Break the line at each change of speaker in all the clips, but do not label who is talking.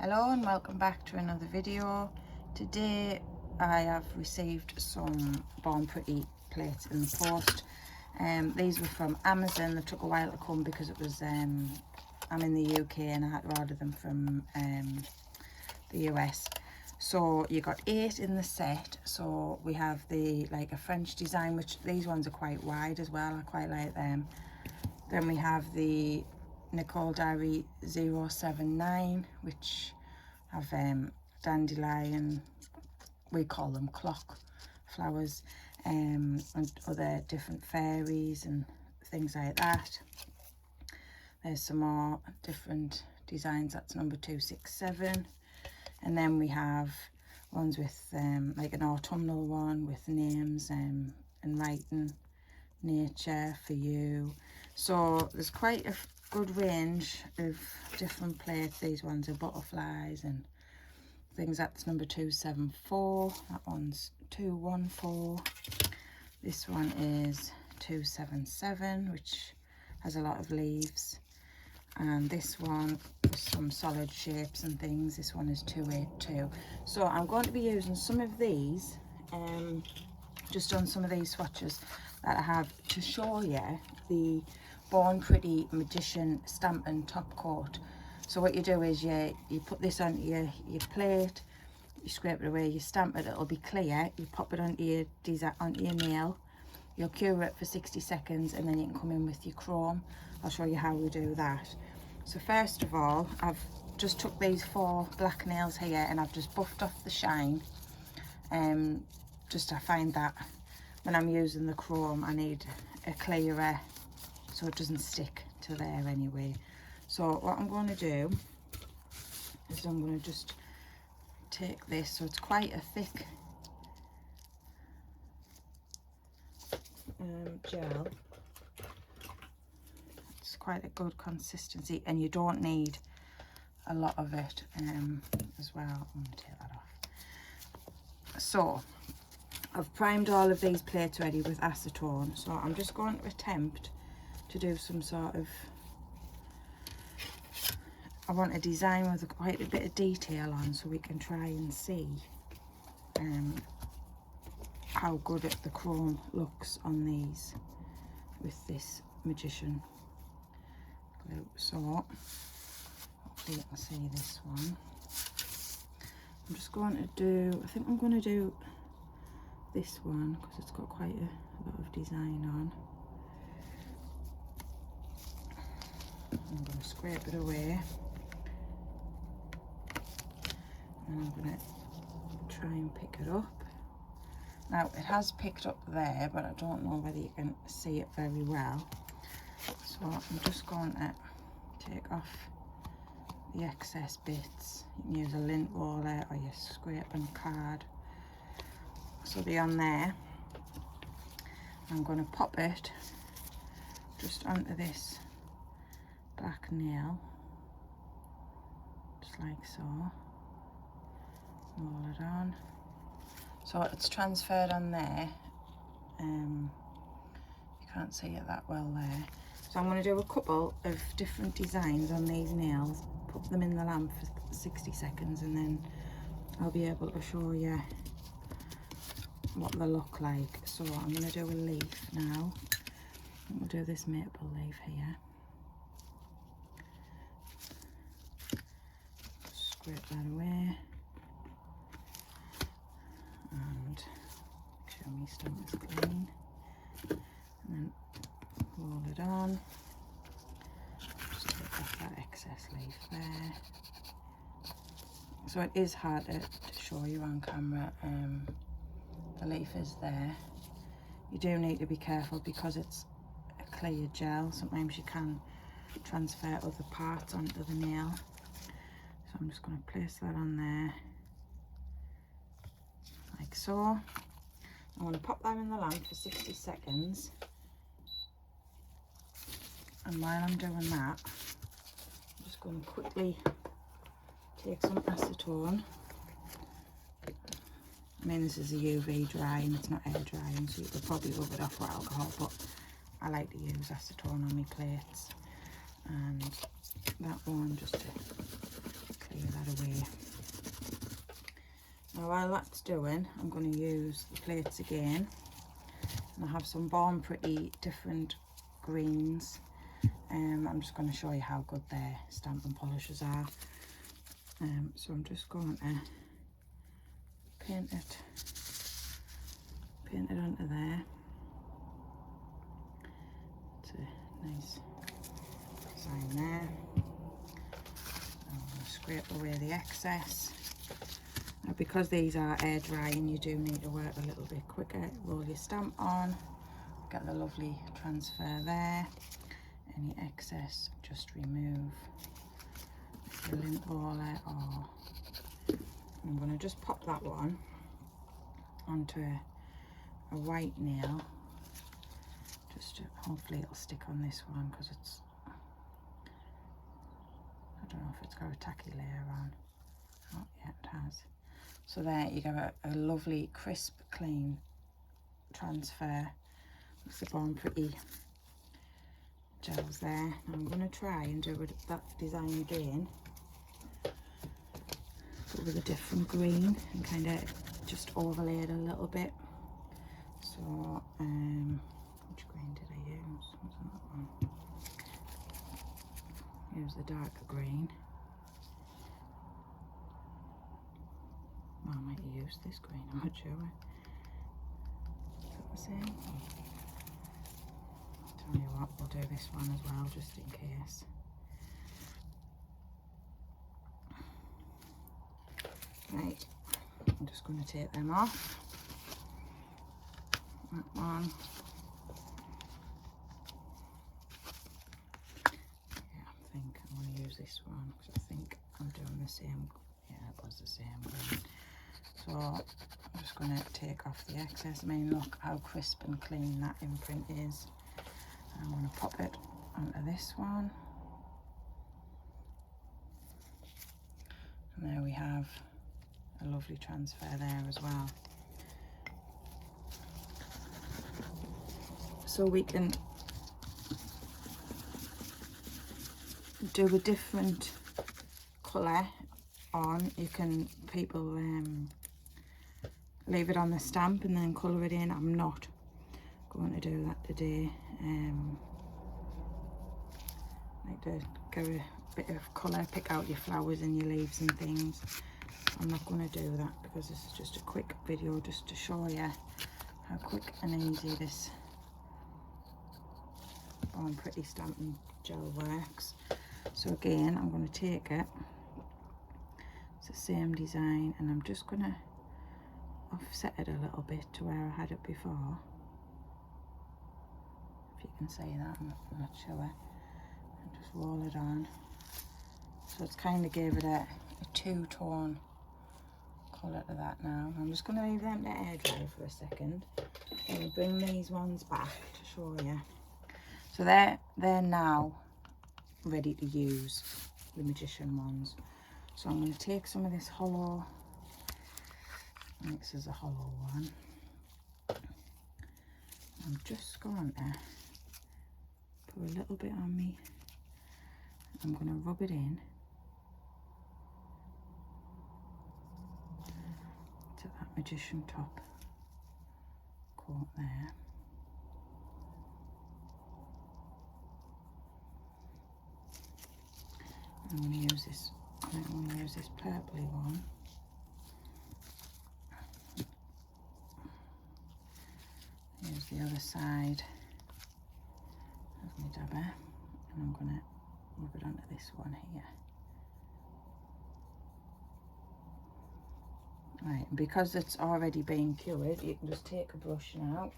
Hello and welcome back to another video. Today I have received some Born Pretty plates in the post. These were from Amazon. They took a while to come because it was I'm in the UK and I had to order them from the US. So you got 8 in the set. So we have the a French design, which these ones are quite wide as well. I quite like them. Then we have the Nicole Diary 079, which have dandelion, we call them clock flowers, and other different fairies and things like that. There's some more different designs. That's number 267. And then we have ones with like an autumnal one with names and writing, nature for you. So there's quite a good range of different plates. These ones are butterflies and things. That's number 274. That one's 214. This one is 277, which has a lot of leaves. And this one is some solid shapes and things. This one is 282. So I'm going to be using some of these, just on some of these swatches that I have, to show you the Born Pretty Magician stamping top coat. So what you do is you put this onto your plate, you scrape it away, you stamp it, it'll be clear. You pop it onto your nail, you'll cure it for 60 seconds, and then you can come in with your chrome. I'll show you how we do that. So first of all, I've just took these 4 black nails here and I've just buffed off the shine. I find that when I'm using the chrome, I need a clearer so it doesn't stick to there anyway. So what I'm going to do is I'm going to just take this, so it's quite a thick gel. It's quite a good consistency and you don't need a lot of it as well. I'm going to take that off. So I've primed all of these plates ready with acetone, so I'm just going to attempt to do some sort of, I want a design with quite a bit of detail on, so we can try and see how good the chrome looks on these with this Magician glue. So hopefully you can see this one. I'm just going to do, I think I'm going to do this one because it's got quite a lot of design on. I'm going to scrape it away and I'm going to try and pick it up. Now it has picked up there, but I don't know whether you can see it very well. So I'm just going to take off the excess bits. You can use a lint roller or your scraping card. So they're on there. I'm going to pop it just onto this black nail, just like so. Roll it on. So it's transferred on there. You can't see it that well there. So I'm going to do a couple of different designs on these nails, put them in the lamp for 60 seconds, and then I'll be able to show you what they look like. So I'm going to do a leaf now. We'll do this maple leaf here. Scrape that away and make sure my stump is clean, and then roll it on. Just take off that excess leaf there. So it is hard to show you on camera. The leaf is there. You do need to be careful because it's a clear gel. Sometimes you can transfer other parts onto the nail. So I'm just going to place that on there like so. I want to pop that in the lamp for 60 seconds, and while I'm doing that, I'm just going to quickly take some acetone. I mean, this is a UV drying, it's not air drying, so you could probably rub it off with alcohol, but I like to use acetone on my plates. And that one, just to clear that that away. Now while that's doing, I'm going to use the plates again, and I have some Born Pretty different greens. I'm just going to show you how good their stamping polishes are. So I'm just going to paint it onto there. It's a nice design there. I'm going to scrape away the excess. Now, because these are air drying, you do need to work a little bit quicker. Roll your stamp on, get the lovely transfer there. Any excess, just remove the lint roller, or I'm going to just pop that one onto a white nail, just to, hopefully it'll stick on this one, because it's, I don't know if it's got a tacky layer on. Oh yeah, it has. So there you go, a lovely crisp clean transfer with the Born Pretty gels there. I'm going to try and do that design again, but with a different green, and kind of just overlay it a little bit. So which green did I use? Wasn't that one? Use the darker green. Well, I might have used this green, I'm not sure. Is that the same? Tell you what, we'll do this one as well, just in case. Right, I'm just going to take them off. That one. Yeah, I think I'm going to use this one, because I think I'm doing the same. Yeah, it was the same green. So I'm just going to take off the excess. I mean, look how crisp and clean that imprint is. I'm going to pop it onto this one. And there we have a lovely transfer there as well. So we can do a different colour on. You can, people leave it on the stamp and then colour it in. I'm not going to do that today. Like to give a bit of colour, pick out your flowers and your leaves and things. I'm not going to do that, because this is just a quick video just to show you how quick and easy this Born Pretty stamping gel works. So again, I'm going to take it, it's the same design, and I'm just going to offset it a little bit to where I had it before. If you can see that, I'm not sure. And just roll it on. So it's kind of gave it a two-tone colour to that now. I'm just going to leave them to air dry for a second. I'll bring these ones back to show you. So they're now ready to use, the Magician ones. So I'm going to take some of this hollow, I think this is a hollow one. I'm just going to put a little bit on me. I'm going to rub it in to that Magician top coat there. I'm going to use this. I'm going to use this purpley one. Use the other side of my dabber, and I'm going to rub it onto this one here. Right, and because it's already been cured, you can just take a brush now.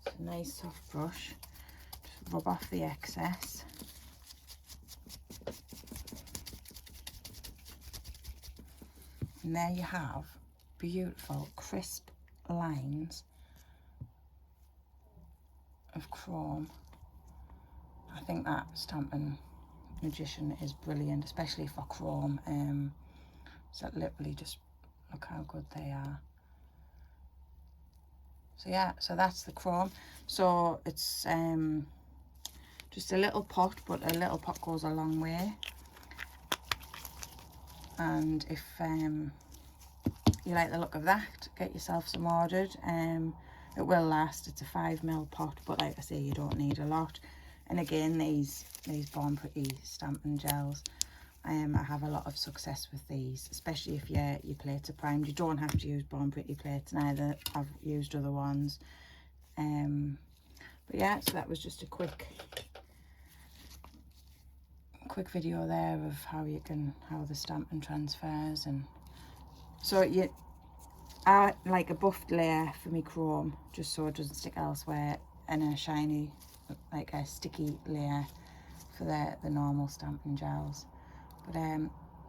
It's a nice soft brush. Just rub off the excess. And there you have beautiful crisp lines of chrome. I think that Stampin' Magician is brilliant, especially for chrome. So literally just look how good they are. So yeah, so that's the chrome. So it's just a little pot, but a little pot goes a long way. and if you like the look of that, get yourself some ordered. It will last. It's a 5ml pot, but like I say, you don't need a lot. And again, these Born Pretty stamping gels, I have a lot of success with these, especially if your plates are primed. You don't have to use Born Pretty plates neither. I've used other ones. But yeah, so that was just a quick video there of how the stamping transfers. And so I like a buffed layer for me chrome, just so it doesn't stick elsewhere, and a shiny, like a sticky layer for the normal stamping gels. But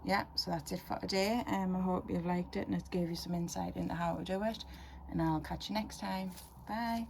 yeah, so that's it for today. I hope you've liked it and it gave you some insight into how to do it, and I'll catch you next time. Bye.